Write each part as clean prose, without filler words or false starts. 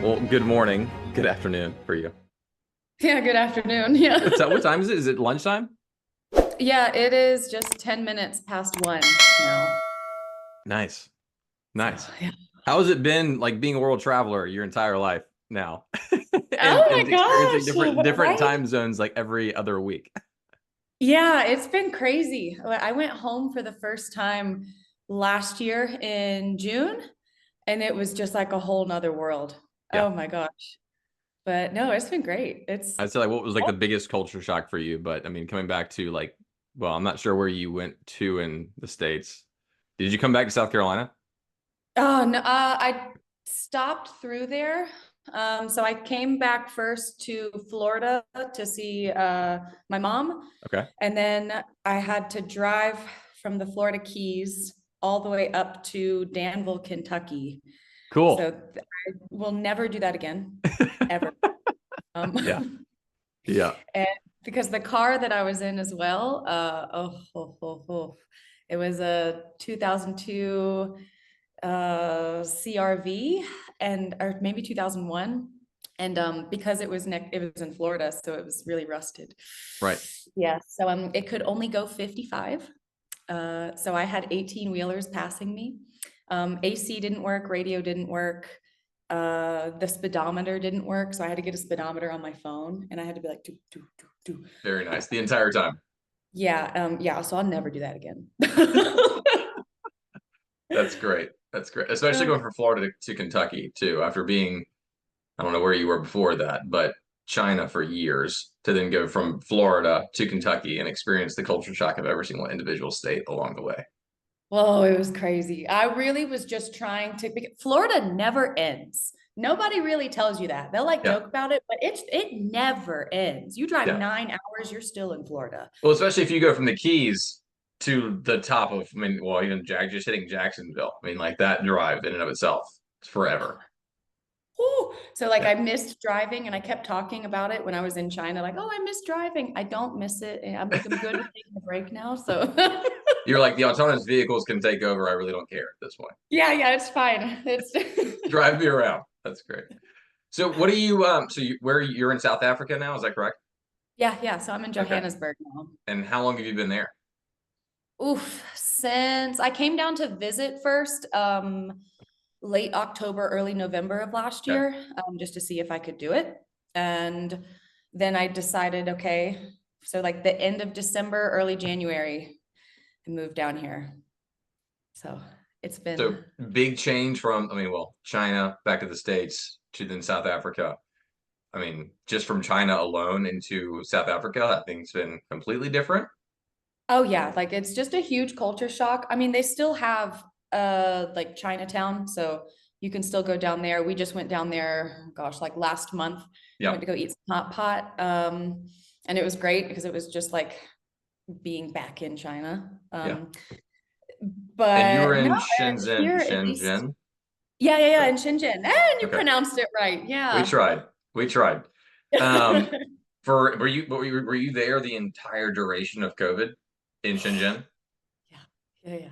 Well, good morning, good afternoon for you. Yeah, good afternoon. Yeah. What time is it? Is it lunchtime? Yeah, it is just 10 minutes past one now. Nice, So, nice. yeah. How has it been like being a world traveler your entire life now, and Oh my experiencing gosh, different right? time zones like every other week? Yeah, it's been crazy. I went home for the first time last year in June, and it was just like a whole nother world. Yeah, Oh my gosh. But no, it's been great. It's I'd say like what was like the biggest culture shock for you? But I mean, coming back to like, well, I'm not sure where you went to in the States. Did you come back to South Carolina? Oh no, I stopped through there. So I came back first to Florida to see my mom, Okay, and then I had to drive from the Florida Keys all the way up to Danville, Kentucky. So cool. I will never do that again, ever. Yeah, yeah. And because the car that I was in as well, it was a 2002 CRV, and or maybe 2001. And because it was in Florida, so it was really rusted. Right. Yeah, so it could only go 55. So I had 18 wheelers passing me. AC didn't work, radio didn't work. The speedometer didn't work, so I had to get a speedometer on my phone, and I had to be like, do, do, do, do. Very nice. The entire time. Yeah, yeah. So I'll never do that again. That's great. That's great. Especially going from Florida to Kentucky too, after being, I don't know where you were before that, but China for years to then go from Florida to Kentucky and experience the culture shock of every single individual state along the way. Whoa, it was crazy. I really was just trying to, Florida never ends. Nobody really tells you that. They'll like Yeah. joke about it, but it never ends. You drive Yeah. 9 hours, you're still in Florida. Well, especially if you go from the Keys to the top of, I mean, well, even just hitting Jacksonville. I mean, like that drive in and of itself, it's forever. Whew. So like Yeah. I missed driving, and I kept talking about it when I was in China, like, oh, I miss driving. I don't miss it. And I'm good with taking a break now. So You're like the autonomous vehicles can take over. I really don't care at this point. yeah, yeah, it's fine. It's Drive me around. That's great. So what do you where you're in South Africa now, is that correct? yeah, yeah. So I'm in Okay. Johannesburg now. And how long have you been there? Oof, since I came down to visit first, late October, early November of last Okay. year, just to see if I could do it. And then I decided, okay, so like the end of December, early January, I moved down here. So it's So been, big change from, I mean, well, China back to the States to then South Africa. I mean, just from China alone into South Africa, I think it's been completely different. oh yeah, like it's just a huge culture shock. I mean, they still have like Chinatown, so you can still go down there. We just went down there, gosh, like last month. Yeah. Went to go eat some hot pot. And it was great because it was just like being back in China. Yeah. And you were But no, in and here at least, Shenzhen. yeah, yeah, yeah, Right. in Shenzhen. And you Okay. pronounced it right. We Yeah. tried. We tried. Um, were you there the entire duration of COVID in Shenzhen? Yeah, yeah, yeah.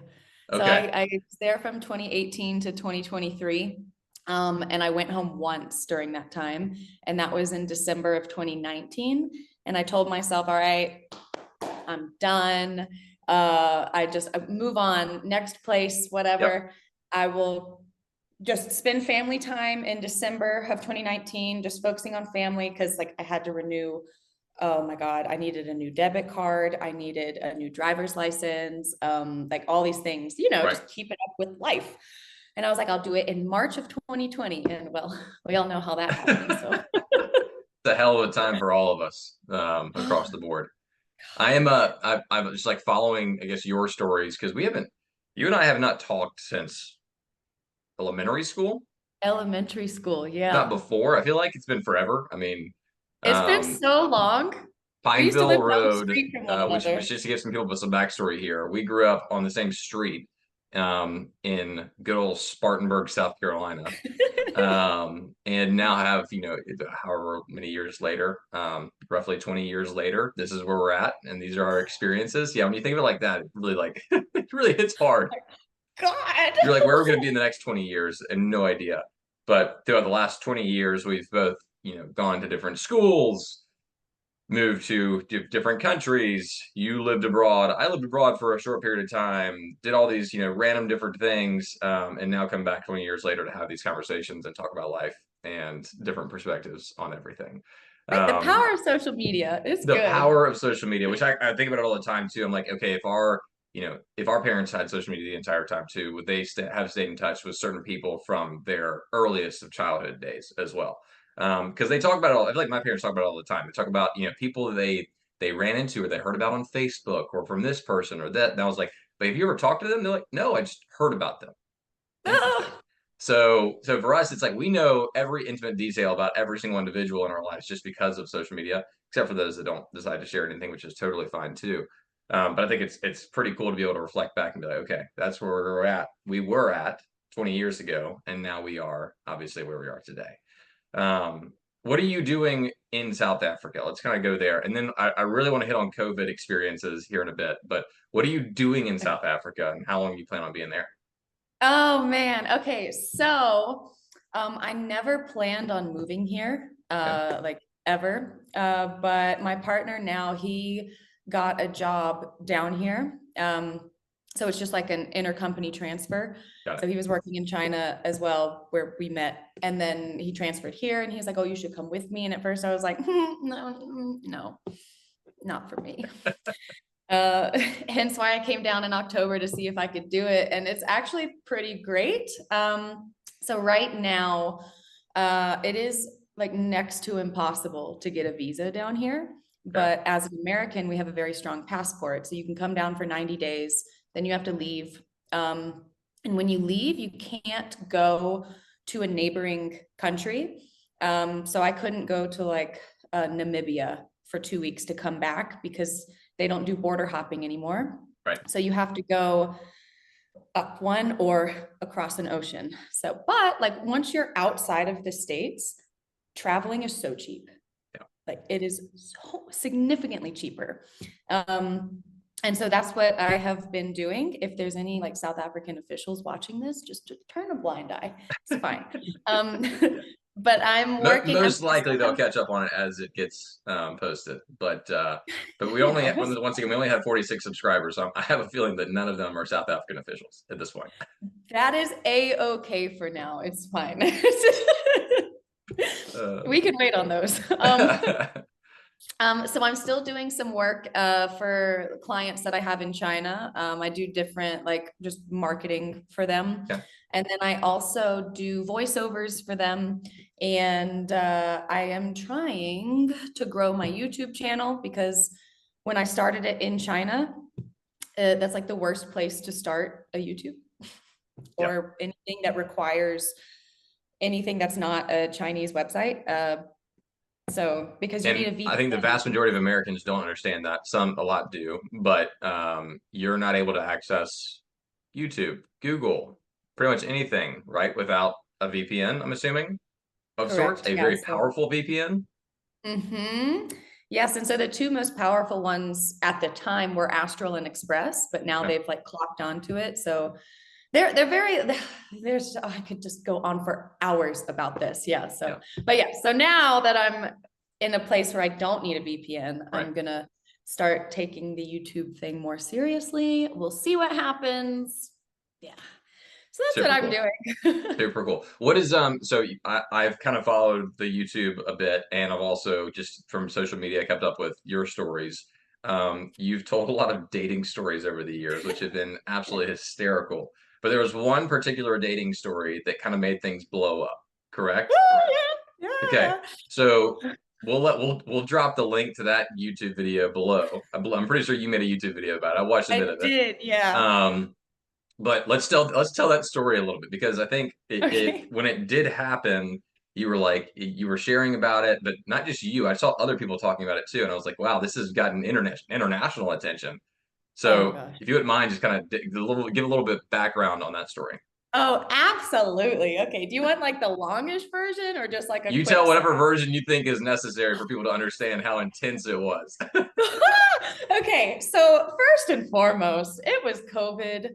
So Okay. I was there from 2018 to 2023. And I went home once during that time, and that was in December of 2019. And I told myself, all right, I'm done. I move on, next place, Yep. whatever. I will just spend family time in December of 2019, just focusing on family because like I had to renew. Oh my God, I needed a new debit card. I needed a new driver's license, like all these things, Right. just keep it up with life. And I was like, I'll do it in March of 2020. And well, we all know how that happened. So It's a hell of a time for all of us across the board. I'm just like following, I guess, your stories because you and I have not talked since elementary school, elementary school, if not yeah. before. I feel like it's been forever. I mean, It's been um, so long. We used to Pineville live down the Road, street from one which another. just to give some people some backstory here, we grew up on the same street in good old Spartanburg, South Carolina. And now have, however many years later, roughly 20 years later, this is where we're at, and these are our experiences. Yeah, when you think of it like that, it really like it really hits hard. God. You're like, where are we going to be in the next 20 years? And no idea. But throughout the last 20 years, we've both, gone to different schools, moved to different countries. You lived abroad. I lived abroad for a short period of time, did all these, random different things, and now come back 20 years later to have these conversations and talk about life and different perspectives on everything. Right, the power of social media is The good. power of social media, which I think about it all the time too. I'm like, okay, if our parents had social media the entire time too, would they have stayed in touch with certain people from their earliest of childhood days as well? Because they talk about it all. I feel like my parents talk about it all the time. They talk about, people they ran into or they heard about on Facebook or from this person or that. And I was like, but have you ever talked to them? They're like, no, I just heard about them. Interesting. Oh, So for us, it's like we know every intimate detail about every single individual in our lives just because of social media, except for those that don't decide to share anything, which is totally fine too. But I think it's pretty cool to be able to reflect back and be like, okay, that's where we're at. We were at 20 years ago, and now we are obviously where we are today. What are you doing in South Africa? Let's kind of go there. And then I really want to hit on COVID experiences here in a bit, but what are you doing in South Africa and how long do you plan on being there? oh man. Okay. So I never planned on moving here, Okay, like ever. But my partner now, he got a job down here. So it's just like an intercompany transfer. got So it. he was working in China as well, where we met, and then he transferred here, and he's like, "Oh, you should come with me." And at first, I was like, "No, no, not for me." Hence why I came down in October to see if I could do it. And it's actually pretty great. So right now, it is like next to impossible to get a visa down here. Okay, But as an American, we have a very strong passport. So you can come down for 90 days, then you have to leave. And when you leave, you can't go to a neighboring country. So I couldn't go to like Namibia for 2 weeks to come back because they don't do border hopping anymore. right. So you have to go up one or across an ocean. So, but like once you're outside of the States, traveling is so cheap. Yeah. Like it is so significantly cheaper. And so that's what I have been doing. If there's any like South African officials watching this, just turn a blind eye. It's fine. Um, but I'm working. Most I likely still they'll have, catch up on it as it gets posted. But we only yes, once again we only have 46 subscribers, so I have a feeling that none of them are South African officials at this point. that is a-okay for now. It's fine. Uh, We can wait on those. So I'm still doing some work for clients that I have in China. I do different like just marketing for them. yeah, And then I also do voiceovers for them. And I am trying to grow my YouTube channel because when I started it in China, that's like the worst place to start a YouTube yeah. or anything that requires anything that's not a Chinese website. So because you need And a I think the VPN. vast majority of Americans don't understand that. A lot do, but you're not able to access YouTube, Google, pretty much anything, right, without a VPN, I'm assuming, of sorts, Correct. a Yeah. very powerful VPN. Yes. And so the two most powerful ones at the time were Astral and Express, but now Yeah, they've like clocked onto it. So they're very there's I could just go on for hours about this. Yeah. yeah, So but yeah, so now that I'm in a place where I don't need a VPN, right. I'm gonna start taking the YouTube thing more seriously. We'll see what happens. Yeah. So that's what Super I'm cool. doing. Super cool. What is so I've kind of followed the YouTube a bit and I've also just from social media kept up with your stories. You've told a lot of dating stories over the years, which have been absolutely hysterical. But there was one particular dating story that kind of made things blow up, correct? Oh, yeah, Okay. yeah. So we'll drop the link to that YouTube video below. I'm pretty sure you made a YouTube video about it. I watched a bit I of it. did, yeah. Um, but let's tell that story a little bit because I think it Okay. when it did happen, you were sharing about it, but not just you. I saw other people talking about it too, and I was like, wow, this has gotten international attention. Oh my So gosh. if you wouldn't mind, just kind of give a little bit background on that story. Oh, absolutely. Okay. Do you want like the longish version or just like a You quick tell whatever summary? version you think is necessary for people to understand how intense it was. Okay. So first and foremost, it was COVID.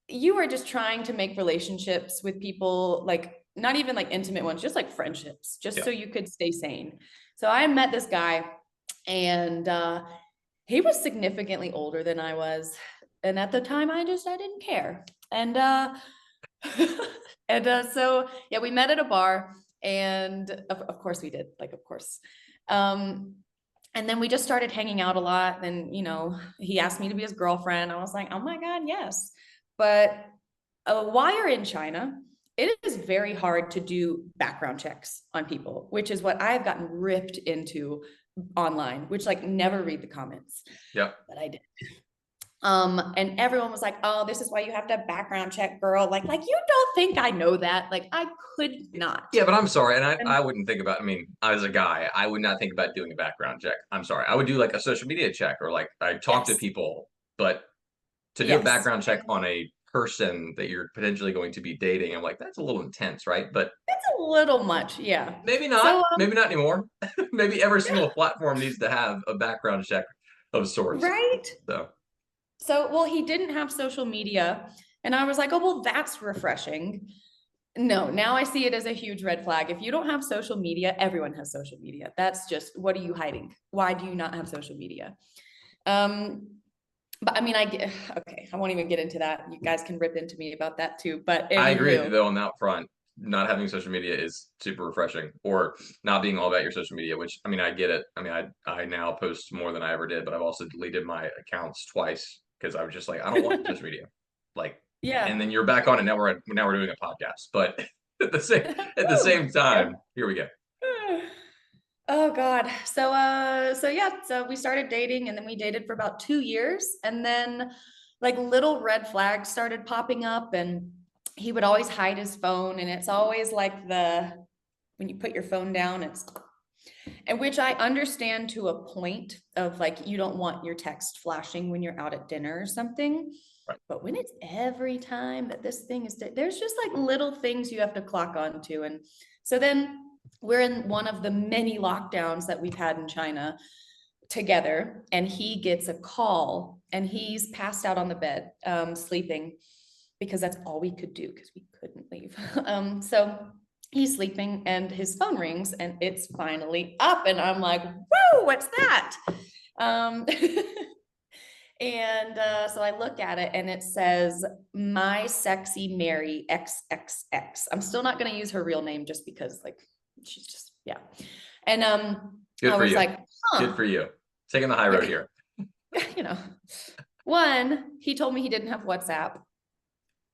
you are just trying to make relationships with people, like not even like intimate ones, just like friendships, just Yeah. so you could stay sane. So I met this guy, and he was significantly older than I was. And at the time I didn't care. And so yeah, we met at a bar, and of course we did, like, of course. Um, and then we just started hanging out a lot. Then, he asked me to be his girlfriend. I was like, oh my God, yes. But while you're in China, it is very hard to do background checks on people, which is what I've gotten ripped into online, which, like, never read the comments. Yeah. But I did. And everyone was like, oh, this is why you have to background check, girl. Like, you don't think I know that? Like, I could not. Yeah, but I'm sorry, and And I wouldn't think about. I mean, as a guy, I would not think about doing a background check. I'm sorry, I would do like a social media check, or like I talk to yes, people, but to do a yes. background check on a person that you're potentially going to be dating, I'm like, that's a little intense, right? But It's a little much, yeah. maybe So, not anymore. Maybe every single platform needs to have a background check of sorts. right. So So, well, he didn't have social media. And I was like, oh, well, that's refreshing. No, now I see it as a huge red flag. If you don't have social media, everyone has social media. That's just, what are you hiding? Why do you not have social media? But I mean, okay, I won't even get into that. You guys can rip into me about that too. But I agree with you anywho, though on that front. Not having social media is super refreshing, or not being all about your social media. Which I mean, I get it. I mean, I now post more than I ever did, but I've also deleted my accounts twice because I was just like, I don't want social media. Like, and yeah. then you're back on it. Now we're doing a podcast, but at the Woo, same okay. time, here we go. Oh God. So yeah, so we started dating, and then we dated for about 2 years, and then like little red flags started popping up, and he would always hide his phone, and it's always like when you put your phone down, and which I understand to a point of, like, you don't want your text flashing when you're out at dinner or something. Right. But when it's every time that this thing is, there's just like little things you have to clock on to. And so then we're in one of the many lockdowns that we've had in China together, and he gets a call, and he's passed out on the bed, sleeping, because that's all we could do because we couldn't leave. So he's sleeping, and his phone rings, and it's finally up, and I'm like, whoa, what's that? Um, and so I look at it, and it says, my sexy Mary XXX. I'm still not going to use her real name, just because, like, she's just, yeah. And Good I for was you. like, Good for you. Taking the high road here. you know, one, he told me he didn't have WhatsApp.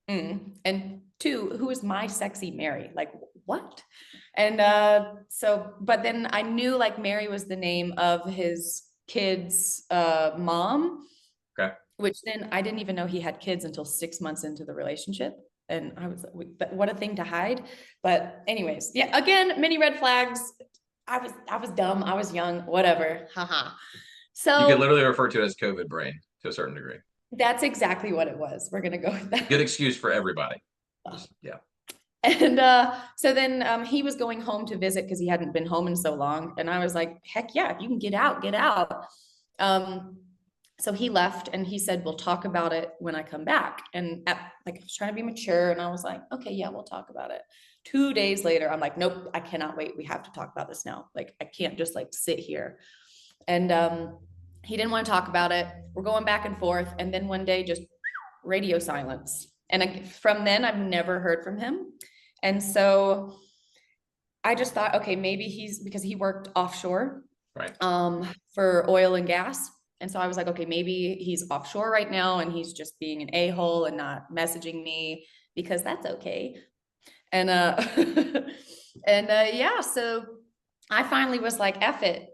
And two, who is my sexy Mary? Like, what? And so, but then I knew, like, Mary was the name of his kid's mom. Okay. Which then I didn't even know he had kids until 6 months into the relationship. And I was like, but what a thing to hide. But anyways, yeah, again, many red flags. I was dumb. I was young, whatever. Haha. You could So literally refer to it as COVID brain to a certain degree. that's exactly what it was. We're gonna go with that. Good excuse for everybody. Yeah. And so then he was going home to visit because he hadn't been home in so long. And I was like, heck yeah, if you can get out, get out. So he left, and he said, we'll talk about it when I come back. And like, I was trying to be mature, and I was like, okay, yeah, we'll talk about it. 2 days later, I'm like, nope, I cannot wait. We have to talk about this now. Like, I can't just like sit here. And he didn't want to talk about it. We're going back and forth. And then one day, just radio silence. And from then, I've never heard from him. And so I just thought, okay, maybe because he worked offshore, right, for oil and gas. And so I was like, okay, maybe he's offshore right now, and he's just being an a-hole and not messaging me, because that's okay. And yeah, so I finally was like, F it.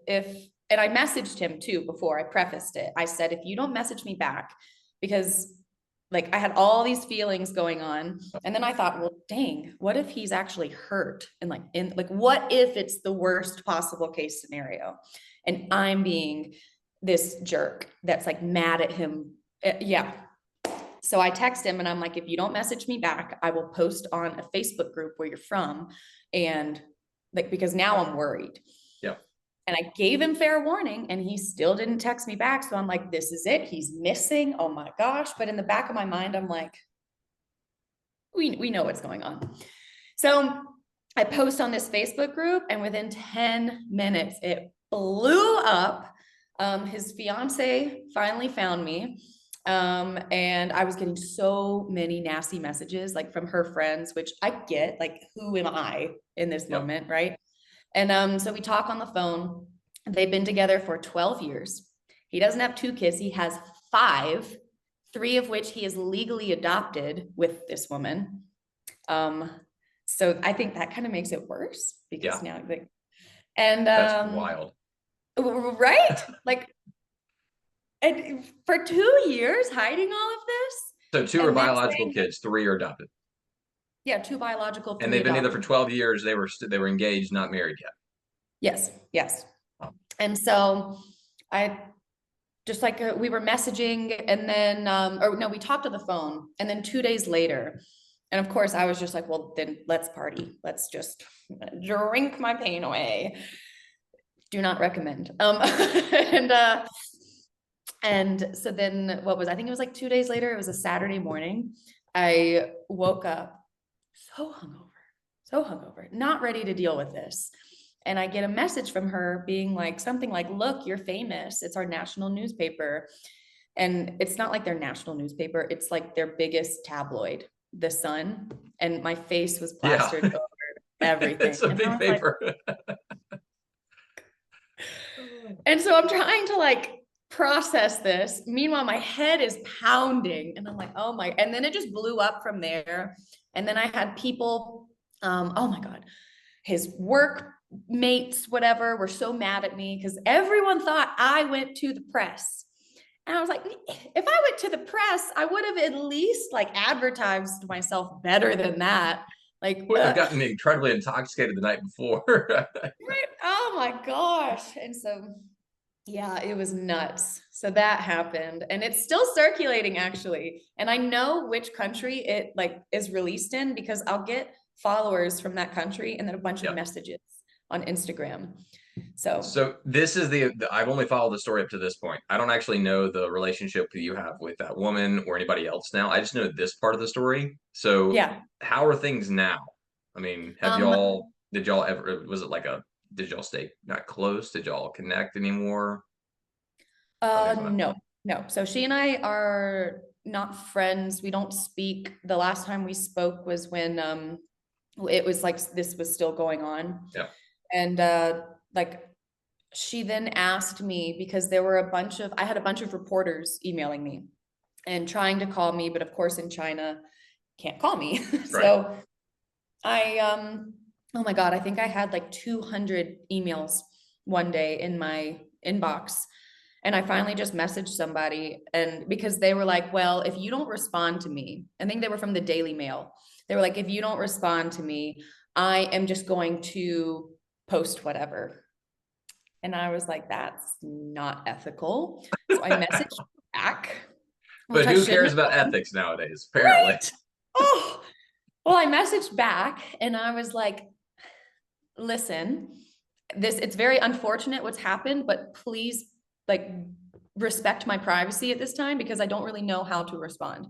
And I messaged him too before I prefaced it. I said, if you don't message me back, because, like, I had all these feelings going on. And then I thought, well, dang, what if he's actually hurt? And like, what if it's the worst possible case scenario, and I'm being this jerk that's like mad at him? Yeah. So I text him, and I'm like, if you don't message me back, I will post on a Facebook group where you're from. And like, because now I'm worried. Yeah. And I gave him fair warning, and he still didn't text me back. So I'm like, this is it. He's missing. Oh my gosh. But in the back of my mind, I'm like, we know what's going on. So I post on this Facebook group, and within 10 minutes, it blew up. His fiance finally found me. And I was getting so many nasty messages, like from her friends, which I get, like, who am I in this Yep. moment, right? And so we talk on the phone. They've been together for 12 years. He doesn't have 2 kids, he has 5, 3 of which he is legally adopted with this woman. So I think that kind of makes it worse because Yeah. now, like, and That's wild. right? Like, and for 2 years hiding all of this, So 2 are and then biological saying, kids, 3 are adopted. yeah, 2 biological, And 3 they've been together adopted. for 12 years. They were engaged, not married yet. Yes, yes. Oh. And so I just like we were messaging, and then or no, we talked on the phone, and then 2 days later, and of course I was just like, well, then let's party. Let's just drink my pain away. Do not recommend. And so then what was, I think it was like 2 days later, it was a Saturday morning. I woke up so hungover, not ready to deal with this. And I get a message from her being like something like, look, you're famous. It's our national newspaper. And it's not like their national newspaper, it's like their biggest tabloid, The Sun. And my face was Yeah. plastered over everything. It's a And I big was like, paper. and so I'm trying to like process this. Meanwhile, my head is pounding, and I'm like, oh my, and then it just blew up from there. And then I had people, oh my God, his work mates, whatever, were so mad at me because everyone thought I went to the press. And I was like, if I went to the press, I would have at least like advertised myself better than that. Like, Would have gotten incredibly intoxicated the night before. right? Oh my gosh. And so, yeah, it was nuts. So that happened, and it's still circulating actually. And I know which country it like is released in because I'll get followers from that country and then a bunch of Yeah. messages on Instagram. So So this is I've only followed the story up to this point. I don't actually know the relationship that you have with that woman or anybody else now. I just know this part of the story. So yeah. how are things now? I mean, did y'all ever, was it like did y'all stay not close? Did y'all connect anymore? How things went? No, no. So she and I are not friends. We don't speak. The last time we spoke was when it was like this was still going on. Yeah. And like she then asked me because there were I had a bunch of reporters emailing me and trying to call me, but of course in China can't call me. Right. So I oh my God, I think I had like 200 emails one day in my inbox. And I finally just messaged somebody, and because they were like, well, if you don't respond to me, I think they were from the Daily Mail. They were like, if you don't respond to me, I am just going to post whatever. And I was like, that's not ethical. So I messaged back, which But I who shouldn't cares have about done. ethics nowadays, apparently? Right. Oh, well, I messaged back and I was like, listen, it's very unfortunate what's happened, but please like respect my privacy at this time because I don't really know how to respond.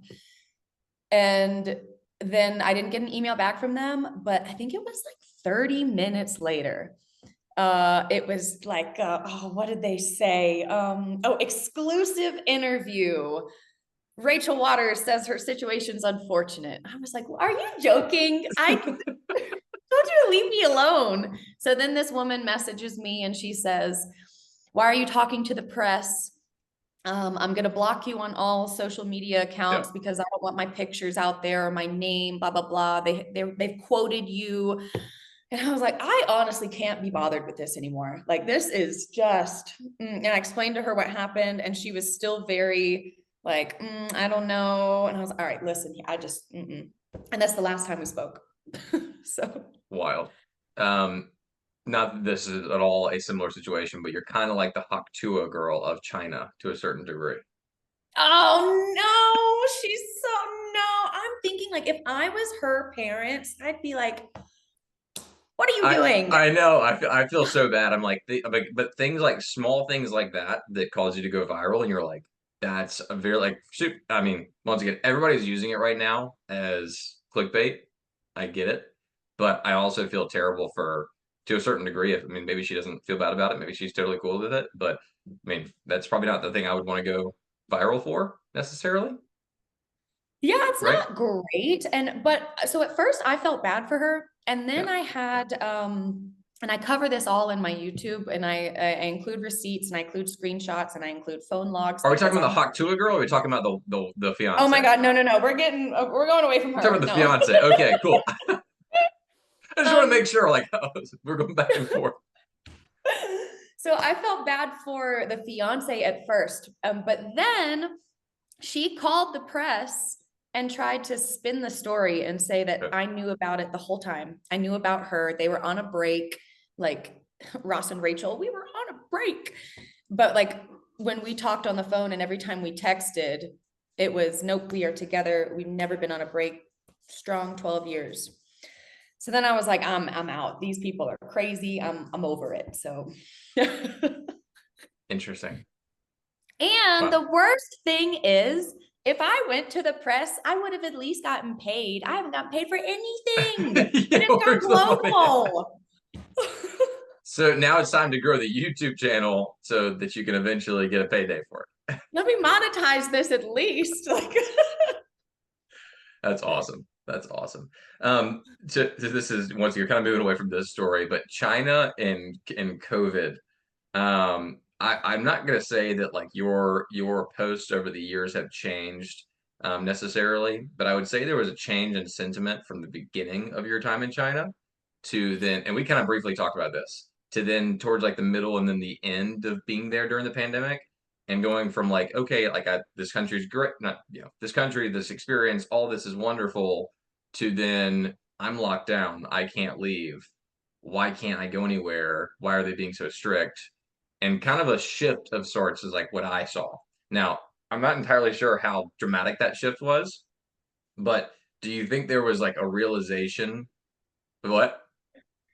And then I didn't get an email back from them, but I think it was like 30 minutes later. It was like, oh, what did they say? Oh, exclusive interview. Rachel Waters says her situation's unfortunate. I was like, well, are you joking? I told you to leave me alone. So then this woman messages me and she says, why are you talking to the press? I'm going to block you on all social media accounts Yeah. because I don't want my pictures out there or my name, blah, blah, blah. They've quoted you. And I was like, I honestly can't be bothered with this anymore. Like, this is just, and I explained to her what happened, and she was still very like, I don't know. And I was like, all right, listen, I just, and that's the last time we spoke. So Wild. Not that this is at all a similar situation, but you're kind of like the Hak Tua girl of China to a certain degree. oh no, she's so no. I'm thinking like if I was her parents, I'd be like, what are you doing? I know. I feel so bad. I'm like, but things like small things like that that cause you to go viral, and you're like, that's a very like shoot. I mean, once again, everybody's using it right now as clickbait. I get it, but I also feel terrible for to a certain degree. If I mean, maybe she doesn't feel bad about it. Maybe she's totally cool with it. But I mean, that's probably not the thing I would want to go viral for necessarily, Yeah, it's right? not great. But so at first I felt bad for her. And then Yeah. I had and I cover this all in my YouTube, and I include receipts, and I include screenshots, and I include phone logs Are we talking because about I'm the Haktua girl? Or are we talking about the oh fiance? my God, no. We're going away from We're talking her. about the No. fiance. Okay, cool. I just want to make Um sure, like, we're going back and forth. so I felt bad for the fiance at first. But then she called the press and tried to spin the story and say that Okay. I knew about it the whole time. I knew about her. They were on a break, like Ross and Rachel, we were on a break. But like when we talked on the phone and every time we texted, it was nope, we are together. We've never been on a break. Strong 12 years. So then I was like, I'm out. These people are crazy. I'm over it. So Interesting. and Wow. the worst thing is, if I went to the press, I would have at least gotten paid. I haven't gotten paid for anything. And Yeah, it's gone where's the money? global. So now it's time to grow the YouTube channel so that you can eventually get a payday for it. Let me monetize this at least. Like, That's awesome. That's awesome. So this is once you're kind of moving away from this story, but China and COVID. I'm not gonna say that like your posts over the years have changed necessarily, but I would say there was a change in sentiment from the beginning of your time in China to then, and we kind of briefly talked about this, to then towards like the middle and then the end of being there during the pandemic and going from like, okay, like this country's great, not, this country, this experience, all this is wonderful, to then I'm locked down, I can't leave. Why can't I go anywhere? Why are they being so strict? And kind of a shift of sorts is like what I saw. Now, I'm not entirely sure how dramatic that shift was, but do you think there was like a realization? What?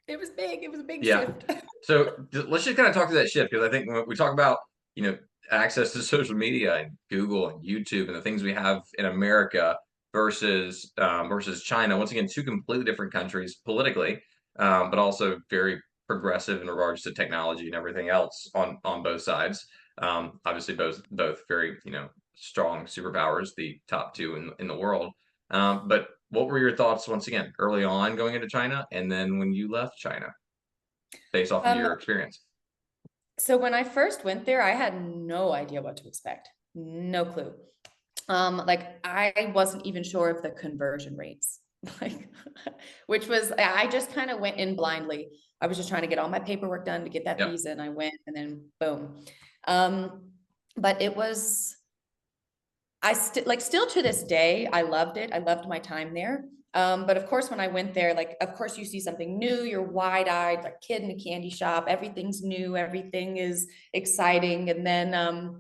it was big. It was a big Yeah. shift. So let's just kind of talk to that shift because I think when we talk about, access to social media and Google and YouTube and the things we have in America versus China, once again, two completely different countries politically, but also very progressive in regards to technology and everything else on both sides. Obviously, both very strong superpowers, the top two in the world. But what were your thoughts once again early on going into China, and then when you left China? Based off of Um, your experience. so when I first went there, I had no idea what to expect. No clue. Like I wasn't even sure of the conversion rates. Like, which was I just kind of went in blindly. I was just trying to get all my paperwork done to get that Yep. visa, and I went, and then boom. But it was still to this day, I loved it. I loved my time there. But of course, when I went there, like, of course, you see something new, you're wide-eyed, like kid in a candy shop, everything's new, everything is exciting. And then,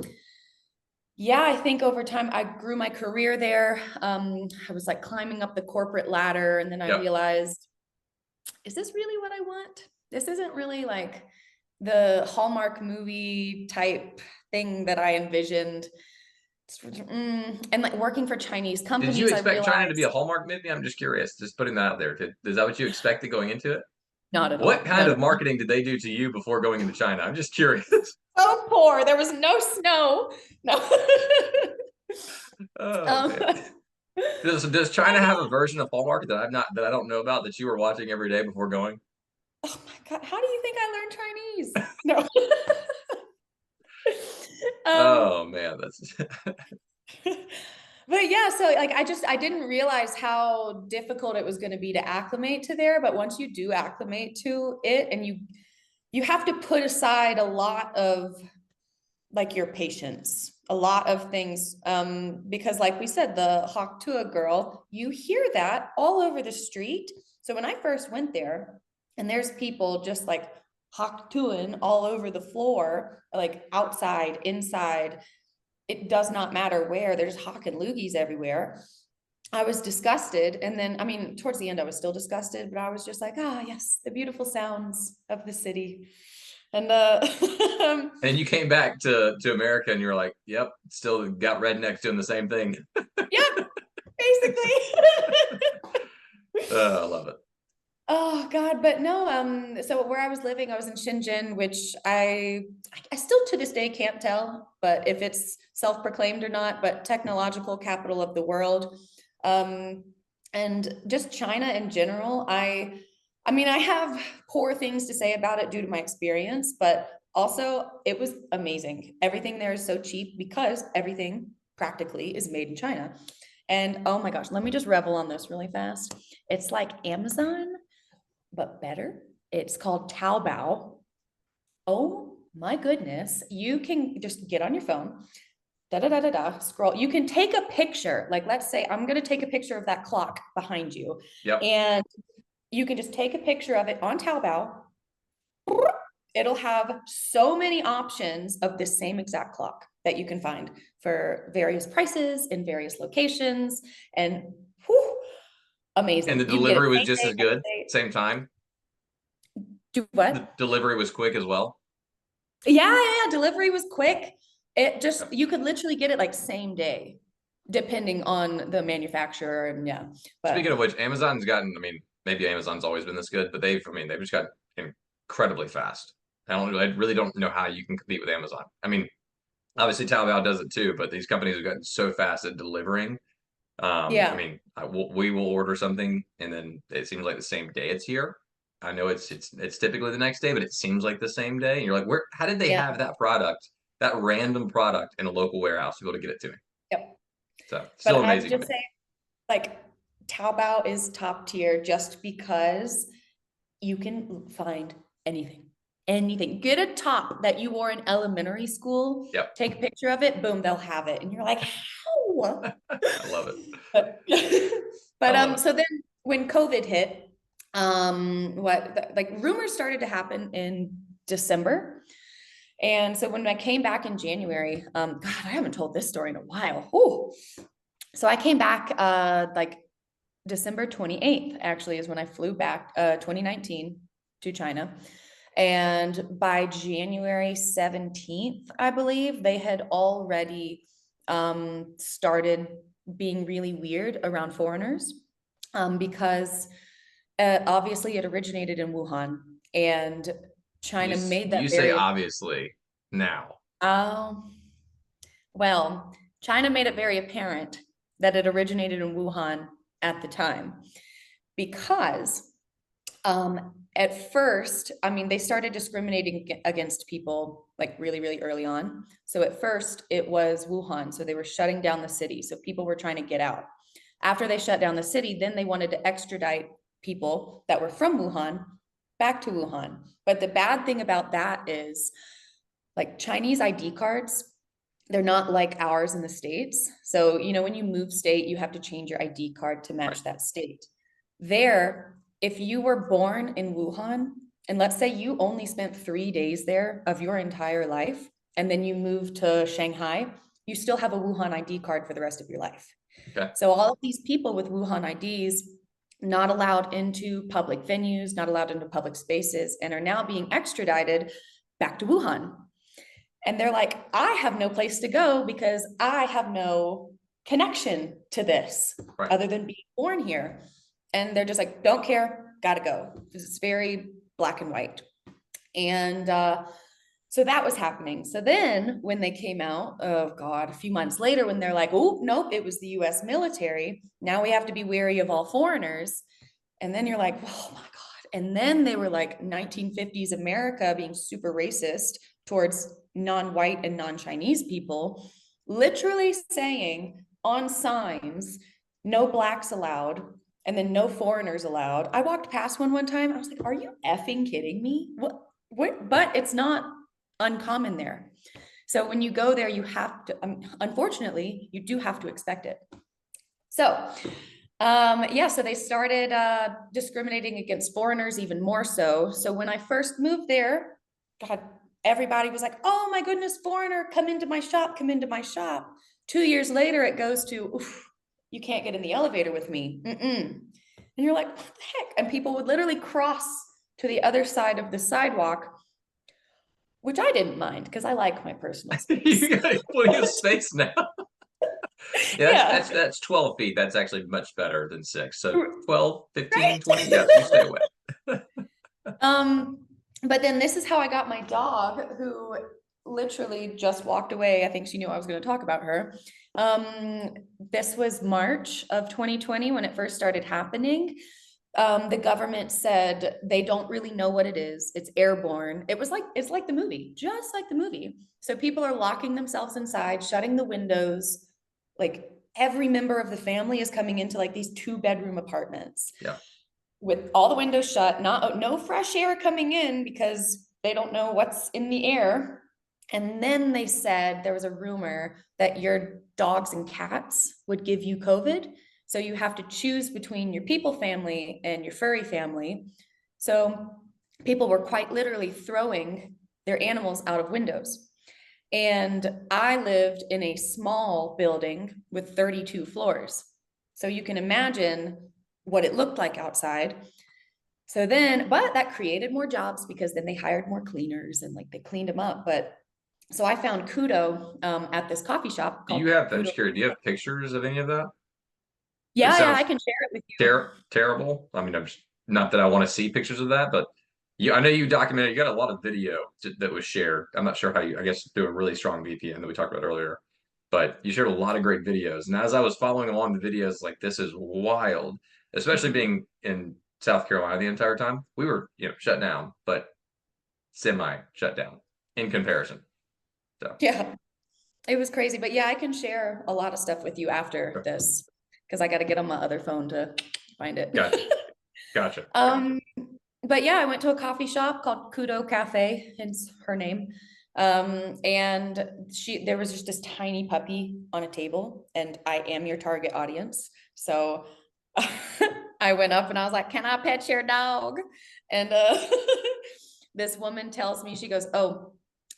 yeah, I think over time I grew my career there. I was like climbing up the corporate ladder, and then I Yep. realized, is this really what I want? This isn't really like the Hallmark movie type thing that I envisioned. And like working for Chinese Did you companies, I expect China to be a realized Hallmark movie? I'm just curious. Just putting that out there. Is that what you expected going into it? not at What all. kind Not of at all. marketing did they do to you before going into China? I'm just curious. So poor. There was no snow. No. Oh um, man. Does China have a version of Hallmark that I don't know about that you were watching every day before going? oh my God. How do you think I learned Chinese? No. um, Oh man, that's but yeah, so like I didn't realize how difficult it was going to be to acclimate to there. But once you do acclimate to it, and you have to put aside a lot of like your patience, a lot of things, because like we said, the Haktua girl, you hear that all over the street. So when I first went there, and there's people just like Haktuan all over the floor, like outside, inside, it does not matter where, there's hawk and loogies everywhere. I was disgusted. And then, I mean, towards the end, I was still disgusted, but I was just like, ah, yes, the beautiful sounds of the city. And and you came back to America and you were like, yep, still got rednecks doing the same thing. yeah, basically. I love it. Oh God, but no, so where I was living, I was in Shenzhen, which I still to this day can't tell, but if it's self-proclaimed or not, but technological capital of the world. Um, and just China in general, I mean, I have poor things to say about it due to my experience, but also it was amazing. Everything there is so cheap because everything practically is made in China. And oh my gosh, let me just revel on this really fast. It's like Amazon but better. It's called Taobao. Oh my goodness. You can just get on your phone, da da da da da, scroll. You can take a picture. Like, let's say I'm going to take a picture of that clock behind you, Yep. and you can just take a picture of it on Taobao. It'll have so many options of the same exact clock that you can find for various prices in various locations. And whew, And the amazing. You can get it delivery was same just day, as next good, day. same time. Do The what? delivery was quick as well. Yeah. Delivery was quick. It just, Okay. you could literally get it like same day, depending on the manufacturer. And yeah, Speaking but of which, Amazon's gotten, I mean, maybe Amazon's always been this good, but they've just got incredibly fast. I really don't know how you can compete with Amazon. I mean, obviously Taobao does it too, but these companies have gotten so fast at delivering. I yeah, mean, we will order something and then it seems like the same day it's here. I know it's typically the next day, but it seems like the same day. And you're like, where? How did they yeah, have that product, that random product, in a local warehouse to be able to get it to me? yep. So But still I would amazing to just me. say like Taobao is top tier just because you can find anything, anything. Get a top that you wore in elementary school, Yep, take a picture of it, boom, they'll have it. And you're like, how? I love it. But, I but love it. so then when COVID hit, like rumors started to happen in December. And so when I came back in January, God, I haven't told this story in a while. Ooh. So I came back like December 28th, actually, is when I flew back 2019 to China. And by January 17th, I believe, they had already started being really weird around foreigners because obviously it originated in Wuhan and You China made you that say very, obviously now. um, well, China made it very apparent that it originated in Wuhan at the time because at first, I mean, they started discriminating against people like really, really early on. So at first, it was Wuhan. So they were shutting down the city. So people were trying to get out. After they shut down the city, then they wanted to extradite people that were from Wuhan back to Wuhan. But the bad thing about that is like Chinese ID cards, they're not like ours in the States. So, you know, when you move state, you have to change your ID card to Right. match that state. There, if you were born in Wuhan, and let's say you only spent 3 days there of your entire life, and then you move to Shanghai, you still have a Wuhan ID card for the rest of your life. Okay. So all of these people with Wuhan IDs, not allowed into public venues, not allowed into public spaces, and are now being extradited back to Wuhan. And they're like, I have no place to go because I have no connection to this Right. other than being born here. And they're just like, don't care, gotta go. Because it's very black and white. And so that was happening. So then when they came out, oh God, a few months later, when they're like, oh, nope, it was the US military. Now we have to be wary of all foreigners. And then you're like, oh my God. And then they were like 1950s America being super racist towards non-white and non-Chinese people, literally saying on signs, no blacks allowed, and then no foreigners allowed. I walked past one time. I was like, are you effing kidding me? What? But it's not uncommon there. So when you go there, you have to, unfortunately, you do have to expect it. So yeah, so they started discriminating against foreigners even more so. So when I first moved there, God, everybody was like, oh my goodness, foreigner, come into my shop, come into my shop. 2 years later, it goes to, oof, you can't get in the elevator with me. Mm-mm. And you're like, what the heck? And people would literally cross to the other side of the sidewalk, which I didn't mind because I like my personal space. You got plenty of space now. Yeah, Yeah. that's 12 feet. That's actually much better than 6. So 12, 15, 20. Right. Yes, you stay away. Um, but then this is how I got my dog, who literally just walked away. I think she knew I was going to talk about her. This was March of 2020 when it first started happening. The government said they don't really know what it is. It's airborne. It's like the movie, just like the movie. So people are locking themselves inside, shutting the windows. Like every member of the family is coming into like these 2-bedroom apartments Yeah. with all the windows shut, not no fresh air coming in because they don't know what's in the air. And then they said there was a rumor that your dogs and cats would give you COVID. So you have to choose between your people family and your furry family. So people were quite literally throwing their animals out of windows. And I lived in a small building with 32 floors. So you can imagine what it looked like outside. So then, but that created more jobs because then they hired more cleaners and like they cleaned them up. But so I found Kudo at this coffee shop Do you called have, I'm Kudo. just curious, do you have pictures of any of that? It Yeah, yeah, I sounds can share it with you. terrible. I mean, I'm just, not that I want to see pictures of that, but I know you documented, you got a lot of video that was shared. I'm not sure how you, I guess, through a really strong VPN that we talked about earlier, but you shared a lot of great videos. And as I was following along the videos, like, this is wild, especially Mhm. being in South Carolina the entire time. We were, shut down, but semi shut down in comparison. So, Yeah, it was crazy. But yeah, I can share a lot of stuff with you after this because I got to get on my other phone to find it. gotcha, gotcha. Um, but yeah, I went to a coffee shop called Kudo Cafe, hence her name. And there was just this tiny puppy on a table, and I am your target audience. So I went up and I was like, "Can I pet your dog?" And this woman tells me, she goes, "Oh,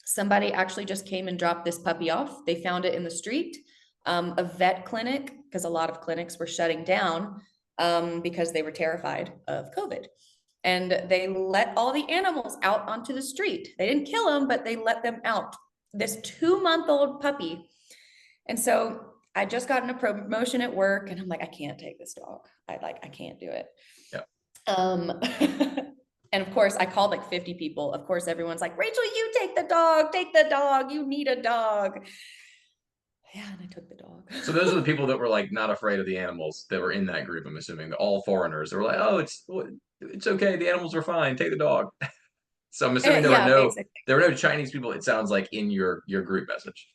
somebody actually just came and dropped this puppy off. They found it in the street. A vet clinic, because a lot of clinics were shutting down because they were terrified of COVID. And they let all the animals out onto the street. They didn't kill them, but they let them out. This 2-month-old puppy. And so I just got in a promotion at work, and I'm like, I can't take this dog. I can't do it. Yeah. Um, and of course, I called like 50 people. Of course, everyone's like, Rachel, you take the dog, take the dog. You need a dog. Yeah, and I took the dog. So those are the people that were like not afraid of the animals that were in that group. I'm assuming they're all foreigners. They were like, "Oh, it's okay. The animals are fine. Take the dog." So I'm assuming Yeah, basically. there were no Chinese people. It sounds like in your group message.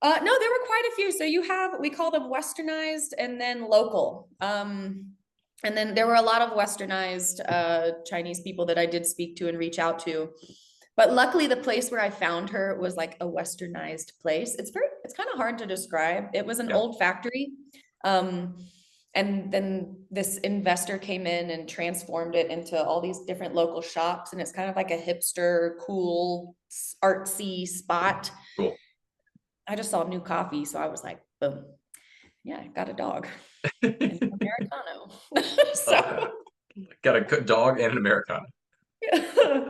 No, there were quite a few. So we call them westernized and then local. And then there were a lot of westernized Chinese people that I did speak to and reach out to. But luckily, the place where I found her was like a westernized place. It's kind of hard to describe. It was an Yeah, old factory. Um, and then this investor came in and transformed it into all these different local shops. And it's kind of like a hipster, cool, artsy spot. cool. I just saw new coffee, so I was like, boom, yeah, I got a dog, an Americano. Love that. So Got a good dog and an Americano. yeah.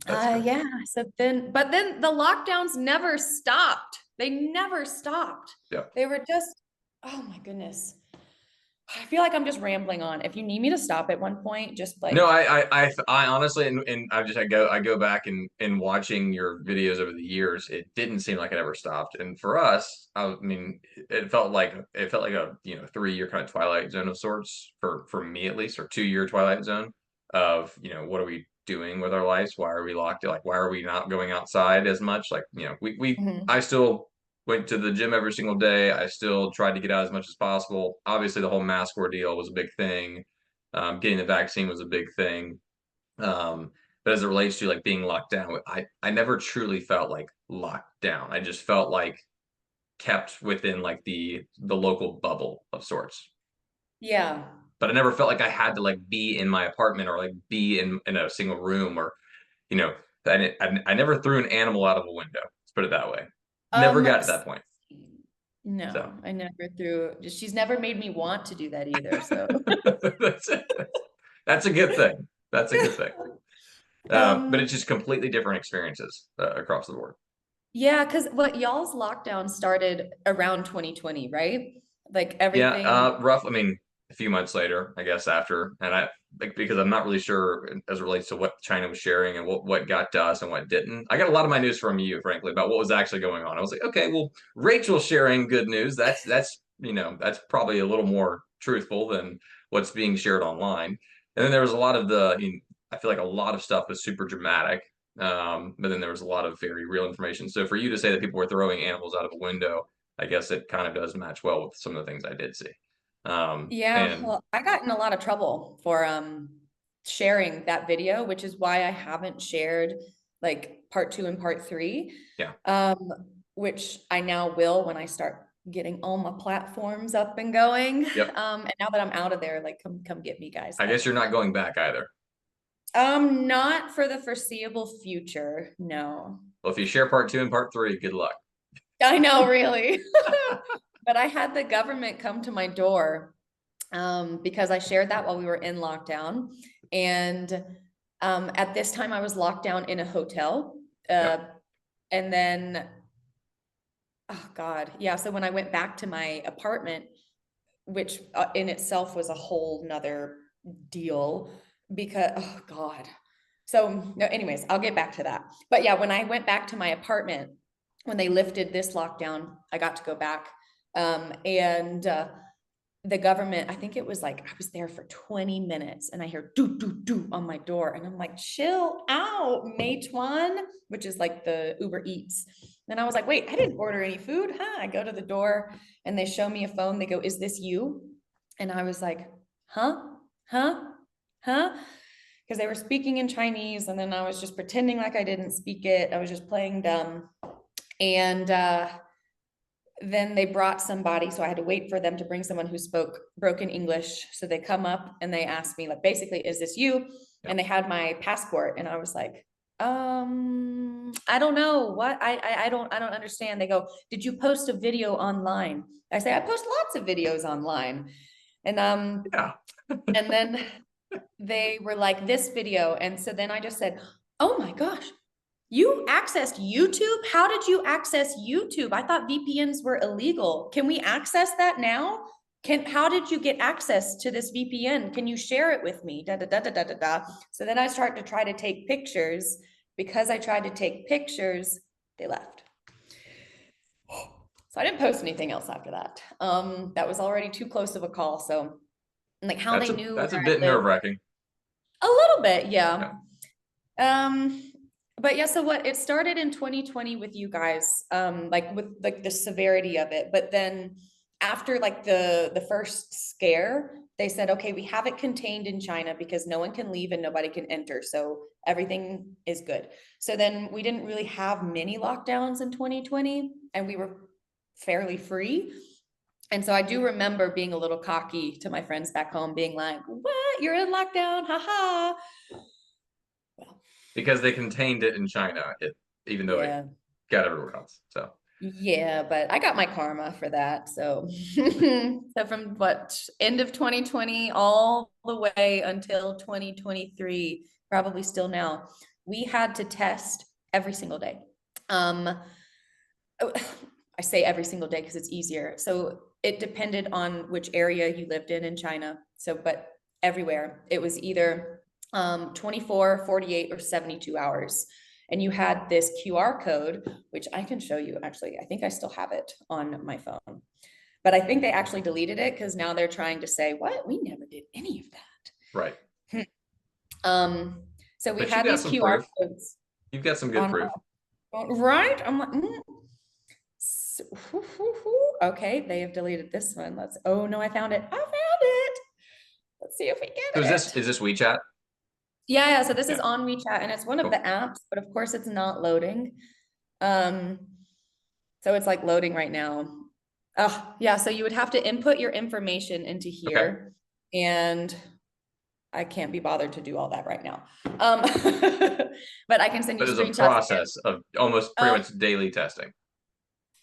That's great. Yeah. But then the lockdowns never stopped. They never stopped. Yeah. They were just, oh my goodness. I feel like I'm just rambling on. If you need me to stop at one point, just No, like, I honestly, and I go back and watching your videos over the years, it didn't seem like it ever stopped. And for us, I mean, it felt like a 3 year kind of twilight zone of sorts for me at least, or 2 year twilight zone of what are we doing with our lives? Why are we locked? Like, why are we not going outside as much? Like, mhm, I still went to the gym every single day. I still tried to get out as much as possible. Obviously, the whole mask ordeal was a big thing. Getting the vaccine was a big thing. But as it relates to like being locked down, I never truly felt like locked down. I just felt like kept within like the local bubble of sorts. yeah. But I never felt like I had to like be in my apartment or like be in a single room or you know I never threw an animal out of a window. Let's put it that way. Never Um, got to that point. So no, I never threw, she's never made me want to do that either. So, that's it. That's a good thing. That's a good thing. But it's um, just completely different experiences across the board. Yeah, because what y'all's lockdown started around 2020, right? Like Yeah, everything. rough. I mean, a few months later, I guess after, and I like because I'm not really sure as it relates to what China was sharing and what got to us and what didn't. I got a lot of my news from you, frankly, about what was actually going on. I was like, okay, well, Rachel's sharing good news. That's that's probably a little more truthful than what's being shared online. And then there was a lot of I feel like a lot of stuff was super dramatic. But then there was a lot of very real information. So for you to say that people were throwing animals out of a window, I guess it kind of does match well with some of the things I did see. Yeah, And well, I got in a lot of trouble for sharing that video, which is why I haven't shared like part two and part three. yeah, Um, which I now will when I start getting all my platforms up and going. yep. And now that I'm out of there, like come get me, guys. I But guess you're not going back either. not for the foreseeable future, no. Well, if you share part two and part three, good luck. I know, really. But I had the government come to my door because I shared that while we were in lockdown. And at this time, I was locked down in a hotel. Uh, Yep. and then, oh God, yeah. So when I went back to my apartment, which in itself was a whole nother deal because, oh God. So, no, anyways, I'll get back to that. But yeah, when I went back to my apartment, when they lifted this lockdown, I got to go back. And the government, I think it was like I was there for 20 minutes and I hear do do do on my door and I'm like, chill out, Meituan, which is like the Uber Eats. And I was like, wait, I didn't order any food. Huh? I go to the door and they show me a phone. They go, is this you? And I was like, huh? Huh? Huh? Because they were speaking in Chinese and then I was just pretending like I didn't speak it. I was just playing dumb. And then they brought somebody, so I had to wait for them to bring someone who spoke broken English. So they come up and they asked me, like, basically, is this you? Yep. And they had my passport, and I was like, I don't know what I don't understand. They go, did you post a video online? I say, I post lots of videos online. And Yeah. and then they were like, this video. And so then I just said, oh my gosh, you accessed YouTube? How did you access YouTube? I thought VPNs were illegal. Can we access that now? How did you get access to this VPN? Can you share it with me? Da, da, da, da, da, da, da. So then I start to try to take pictures. Because I tried to take pictures, they left. So I didn't post anything else after that. That was already too close of a call. So like how they knew That's a where bit I lived. nerve-wracking. A little bit, yeah. Yeah. Um, but yeah, so what it started in 2020 with you guys, like with like the severity of it, but then after like the first scare, they said, okay, we have it contained in China because no one can leave and nobody can enter, so everything is good. So then we didn't really have many lockdowns in 2020, and we were fairly free. And so I do remember being a little cocky to my friends back home, being like, "What? You're in lockdown? Haha." Well, Because they contained it in China, even though it yeah. got everywhere else. So Yeah, but I got my karma for that. So, so from what end of 2020 all the way until 2023, probably still now, we had to test every single day. Um, oh, I say every single day because it's easier. So it depended on which area you lived in China. So, but everywhere it was either 24, 48, or 72 hours. And you had this QR code, which I can show you. Actually, I think I still have it on my phone, but I think they actually deleted it because now they're trying to say, what? We never did any of right. that. Um, so we But you had got these some QR proof. codes You've got some good on, proof. right? I'm like, okay, they have deleted this one. Oh no, I found it. I found it. Let's see if we So get it. is this WeChat? Yeah, so this is Yeah. on WeChat and it's one of the Cool. apps, but of course it's not loading. Um, so it's like loading right now. Oh, yeah, so you would have to input your information into Okay. here and I can't be bothered to do all that right now. But I can send you But it was a screenshots. process of almost pretty much daily testing.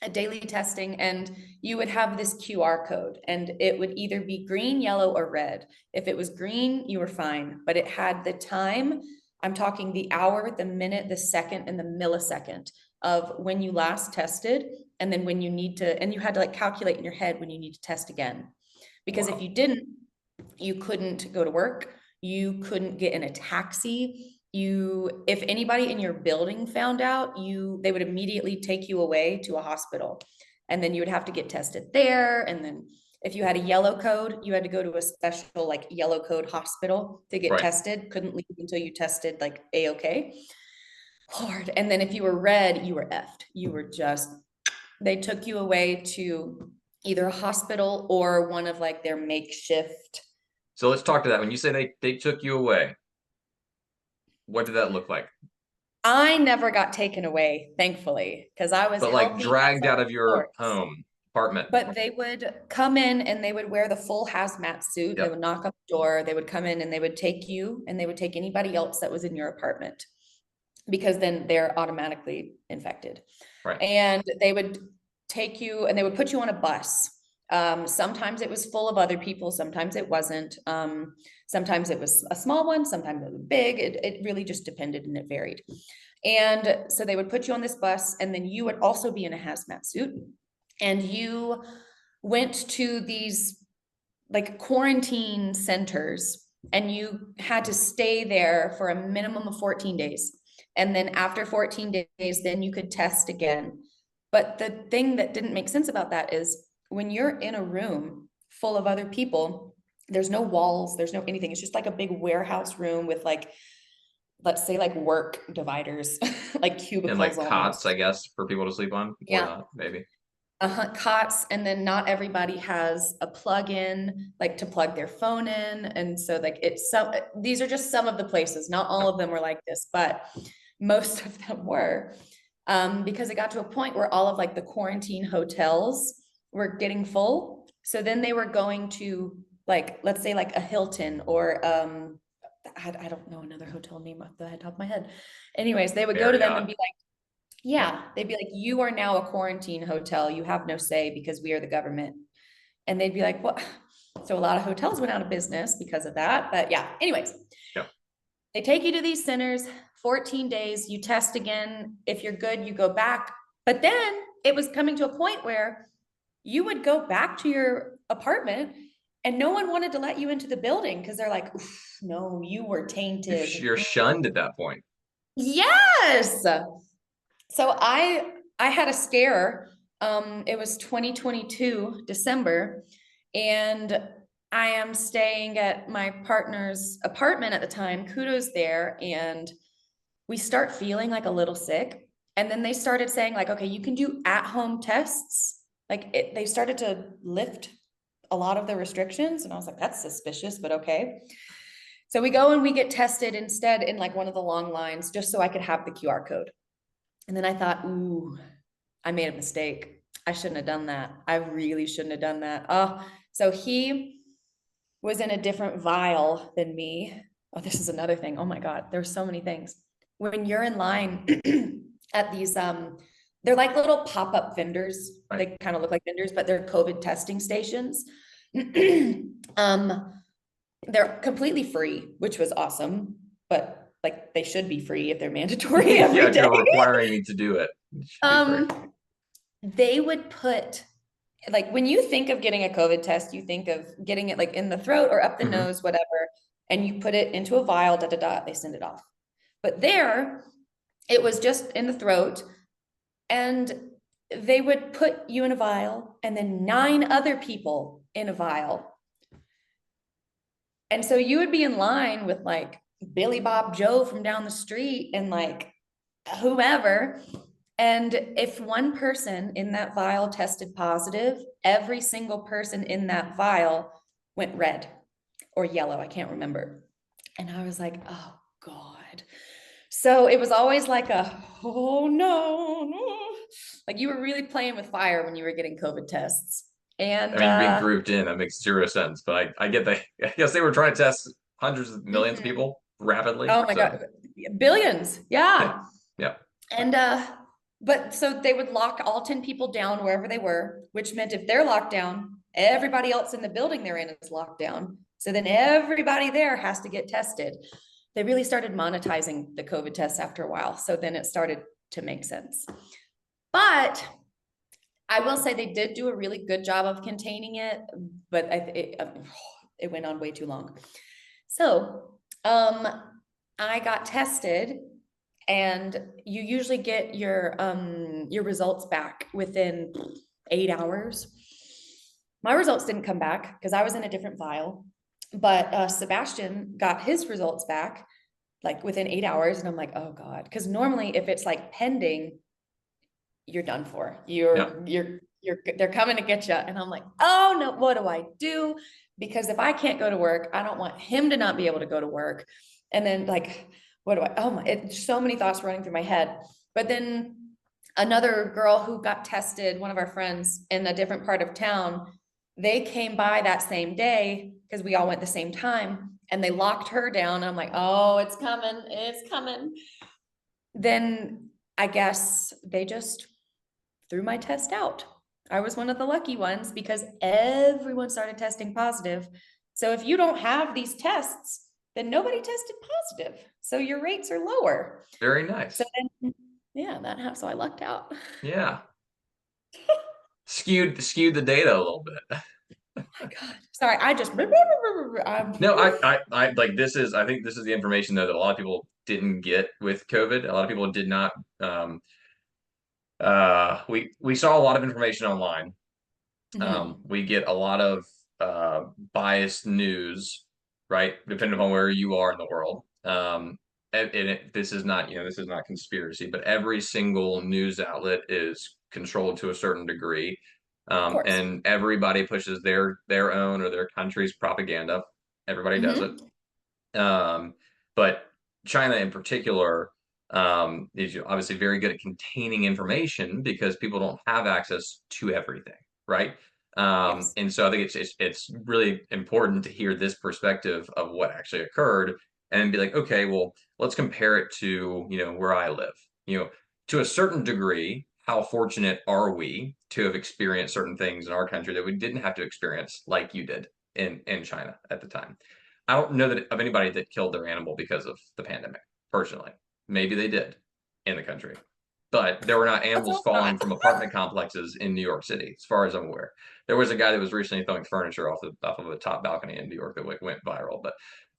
A daily testing, and you would have this QR code and it would either be green, yellow, or red. If it was green, you were fine, but it had the time. I'm talking the hour, the minute, the second, and the millisecond of when you last tested, and then when you need to, and you had to like calculate in your head when you need to test again. Because if Wow. you didn't, you couldn't go to work, you couldn't get in a taxi. You, if anybody in your building found out, they would immediately take you away to a hospital. And then you would have to get tested there. And then if you had a yellow code, you had to go to a special like yellow code hospital to get Right. tested. Couldn't leave until you tested like A-OK. Lord. And then if you were red, you were effed. You were just, they took you away to either a hospital or one of like their makeshift. So let's talk to that. When you say they took you away, what did that look like? I never got taken away, thankfully, because I was But like healthy as dragged a out of your horse. home apartment. But they would come in and they would wear the full hazmat suit. They Yep. would knock on the door. They would come in and they would take you and they would take anybody else that was in your apartment, because then they're automatically infected. Right. And they would take you and they would put you on a bus. Sometimes it was full of other people, sometimes it wasn't. Sometimes it was a small one, sometimes it was big. It really just depended and it varied. And so they would put you on this bus, and then you would also be in a hazmat suit. And you went to these like quarantine centers, and you had to stay there for a minimum of 14 days. And then after 14 days, then you could test again. But the thing that didn't make sense about that is when you're in a room full of other people, there's no walls, there's no anything. It's just like a big warehouse room with like, let's say like work dividers, like And cubicles like cots, I almost. guess, for people to sleep on or Yeah. not, maybe. Cots, and then not everybody has a plug-in, like to plug their phone in. And so like it's some, these are just some of the places, not all of them were like this, but most of them were. Because it got to a point where all of like the quarantine hotels were getting full. So then they were going to like, let's say like a Hilton or I don't know another hotel name off the top of my head. Anyways, they would go to them and Marriott. be like, yeah, they'd be like, you are now a quarantine hotel. You have no say because we are the government. And they'd be like, what? So a lot of hotels went out of business because of that. But yeah, anyways, Yeah. they take you to these centers, 14 days, you test again. If you're good, you go back. But then it was coming to a point where you would go back to your apartment and no one wanted to let you into the building because they're like, no, you were tainted. You're shunned at that point. Yes. So I had a scare. It was 2022 December, and I am staying at my partner's apartment at the time. Kudos there, and we start feeling like a little sick. And then they started saying like, okay, you can do at-home tests. They started to lift a lot of the restrictions, and I was like, that's suspicious, but okay. So we go and we get tested instead in like one of the long lines, just so I could have the QR code. And then I thought, ooh, I made a mistake. I shouldn't have done that. I really shouldn't have done that. Oh, so he was in a different vial than me. Oh, this is another thing. Oh my God, there's so many things. When you're in line at these, they're like little pop-up vendors. Right. They kind of look like vendors, but they're COVID testing stations. They're completely free, which was awesome, but like they should be free if they're mandatory every Yeah, if day. you're requiring me to do it. It should be free. They would put, like when you think of getting a COVID test, you think of getting it like in the throat or up the nose, whatever, and you put it into a vial, they send it off. But there, it was just in the throat, and they would put you in a vial and then 9 other people in a vial. And so you would be in line with like Billy Bob Joe from down the street and like whomever. And if one person in that vial tested positive, every single person in that vial went red or yellow. I can't remember. And I was like, oh God. So it was always like oh no, no. Like you were really playing with fire when you were getting COVID tests. And I mean, being grouped in, that makes zero sense. But I get that. I guess they were trying to test hundreds of millions of people rapidly. Oh my God, billions. Yeah. Yeah. And but so they would lock all 10 people down wherever they were, which meant if they're locked down, everybody else in the building they're in is locked down. So then everybody there has to get tested. They really started monetizing the COVID tests after a while. So then it started to make sense. But I will say they did do a really good job of containing it, but it went on way too long. So I got tested, and you usually get your results back within 8 hours. My results didn't come back because I was in a different file, but Sebastian got his results back like within 8 hours, and I'm like, oh God, because normally if it's like pending, you're done for. They're coming to get you. And I'm like, oh no, what do I do? Because if I can't go to work, I don't want him to not be able to go to work. And then like, what do I, oh my, so many thoughts running through my head. But then another girl who got tested, one of our friends in a different part of town, they came by that same day because we all went the same time, and they locked her down. And I'm like, oh, it's coming. It's coming. Then I guess they just threw my test out. I was one of the lucky ones because everyone started testing positive. So if you don't have these tests, then nobody tested positive. So your rates are lower. Very nice. So then, yeah, that happened. So I lucked out. Yeah. Skewed the data a little bit. Oh my God. Sorry, I just No, I like this is I think this is the information though that a lot of people didn't get with COVID. A lot of people did not we saw a lot of information online. We get a lot of biased news, right? Depending upon where you are in the world. This is not, this is not conspiracy, but every single news outlet is controlled to a certain degree. Of course. And everybody pushes their own or their country's propaganda. Everybody does it. But China in particular is obviously very good at containing information because people don't have access to everything, right? Yes. And so I think it's really important to hear this perspective of what actually occurred and be like, okay, well, let's compare it to, where I live. To a certain degree, how fortunate are we to have experienced certain things in our country that we didn't have to experience like you did in China at the time? I don't know that of anybody that killed their animal because of the pandemic, personally. Maybe they did in the country, but there were not animals falling from apartment complexes in New York City, as far as I'm aware. There was a guy that was recently throwing furniture off of a top balcony in New York that went viral,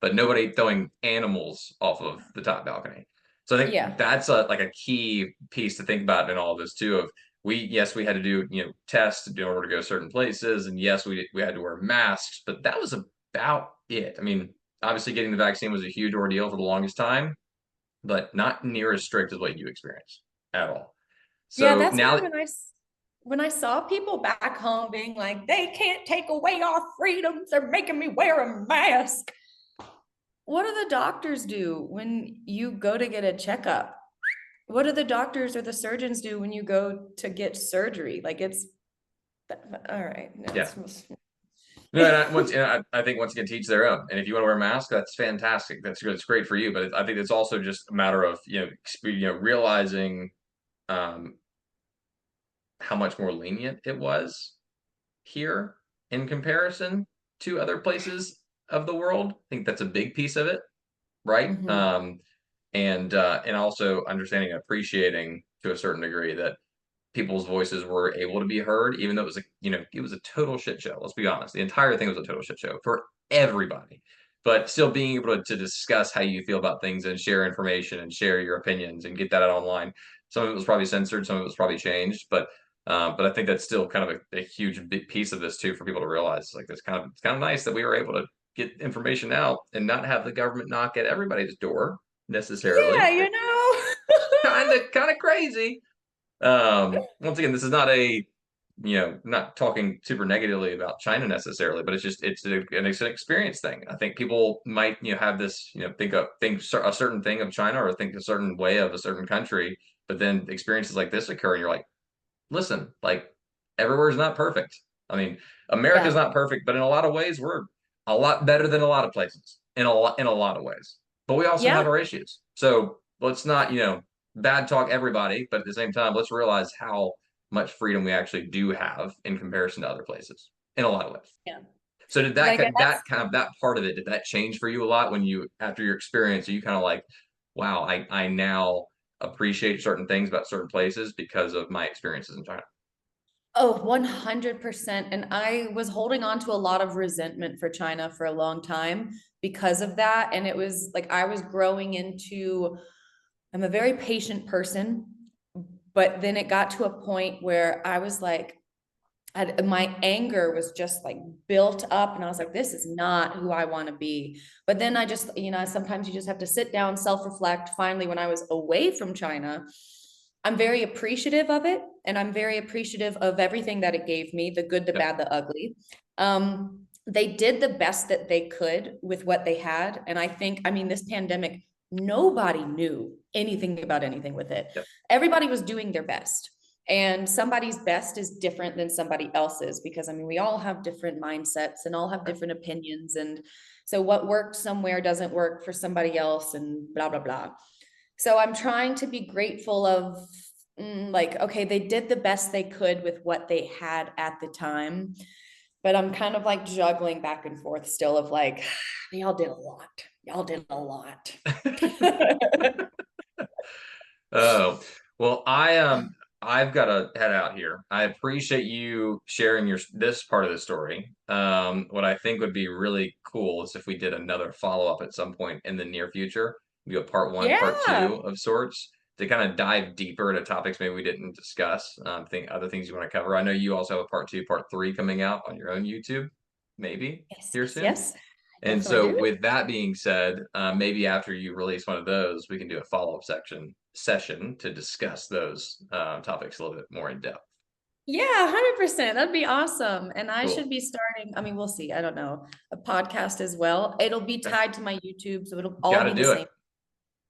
but nobody throwing animals off of the top balcony. So I think that's like a key piece to think about in all of this too. Of yes, we had to do tests in order to go certain places, and yes, we had to wear masks, but that was about it. I mean, obviously getting the vaccine was a huge ordeal for the longest time, but not near as strict as what you experienced at all. Yeah, So that's why now, when I saw people back home being like, they can't take away our freedoms, they're making me wear a mask. What do the doctors do when you go to get a checkup? What do the doctors or the surgeons do when you go to get surgery? Like it's all right. No, yeah. No, and I think once again, teach their own. And if you want to wear a mask, that's fantastic. That's good. It's great for you. But I think it's also just a matter of realizing how much more lenient it was here in comparison to other places of the world. I think that's a big piece of it, right? And also understanding and appreciating to a certain degree that people's voices were able to be heard, even though it was it was a total shit show. Let's be honest. The entire thing was a total shit show for everybody. But still being able to discuss how you feel about things and share information and share your opinions and get that out online. Some of it was probably censored, some of it was probably changed, but I think that's still kind of a huge big piece of this too for people to realize. Like it's kind of nice that we were able to get information out and not have the government knock at everybody's door necessarily. Yeah, kind of crazy. Once again, this is not not talking super negatively about China necessarily, but it's an experience thing. I think people might have this think a certain thing of China or think a certain way of a certain country, but then experiences like this occur and you're like, listen, like everywhere is not perfect. I mean, America's not perfect, but in a lot of ways we're a lot better than a lot of places in a lot of ways. But we also have our issues. So let's not bad talk everybody, but at the same time, let's realize how much freedom we actually do have in comparison to other places in a lot of ways. Yeah. So did that part of it, did that change for you a lot when you, after your experience, are you kind of like, wow, I now appreciate certain things about certain places because of my experiences in China. Oh, 100%. And I was holding on to a lot of resentment for China for a long time because of that. And it was like I was growing into, I'm a very patient person, but then it got to a point where I was like, my anger was just like built up, and I was like, this is not who I want to be. But then I just, sometimes you just have to sit down, self-reflect. Finally, when I was away from China, I'm very appreciative of it, and I'm very appreciative of everything that it gave me, the good, the Yeah. bad, the ugly. They did the best that they could with what they had. And I think, I mean, this pandemic, nobody knew anything about anything with it. Yeah. Everybody was doing their best. And somebody's best is different than somebody else's, because I mean, we all have different mindsets and all have different opinions. And so what worked somewhere doesn't work for somebody else, and blah, blah, blah. So I'm trying to be grateful of, like, okay, they did the best they could with what they had at the time. But I'm kind of like juggling back and forth still of like, y'all did a lot. Y'all did a lot. Oh, well, I've got to head out here. I appreciate you sharing this part of the story. What I think would be really cool is if we did another follow-up at some point in the near future, do a part one, part Yeah. two of sorts to kind of dive deeper into topics maybe we didn't discuss. Think other things you want to cover. I know you also have a part two, part three coming out on your own YouTube, maybe Yes, here yes, soon. yes. I And definitely so do. with that being said, maybe after you release one of those, we can do a follow-up session to discuss those topics a little bit more in depth. Yeah, 100%. That'd be awesome. And I should Cool. be starting, I mean, we'll see. I don't know, a podcast as well. It'll be Okay. tied to my YouTube, so it'll all Got be to the do it. same.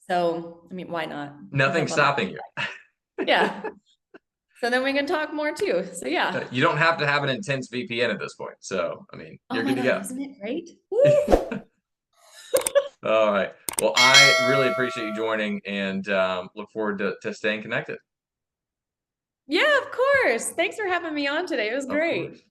So, I mean, why not? Nothing's Jump on the stopping you. podcast. Yeah. So then we can talk more too. So yeah. You don't have to have an intense VPN at this point. So, I mean, Oh you're my good to God, go. isn't it great? Woo! All right. Well, I really appreciate you joining and look forward to staying connected. Yeah, of course. Thanks for having me on today. It was Of great. course.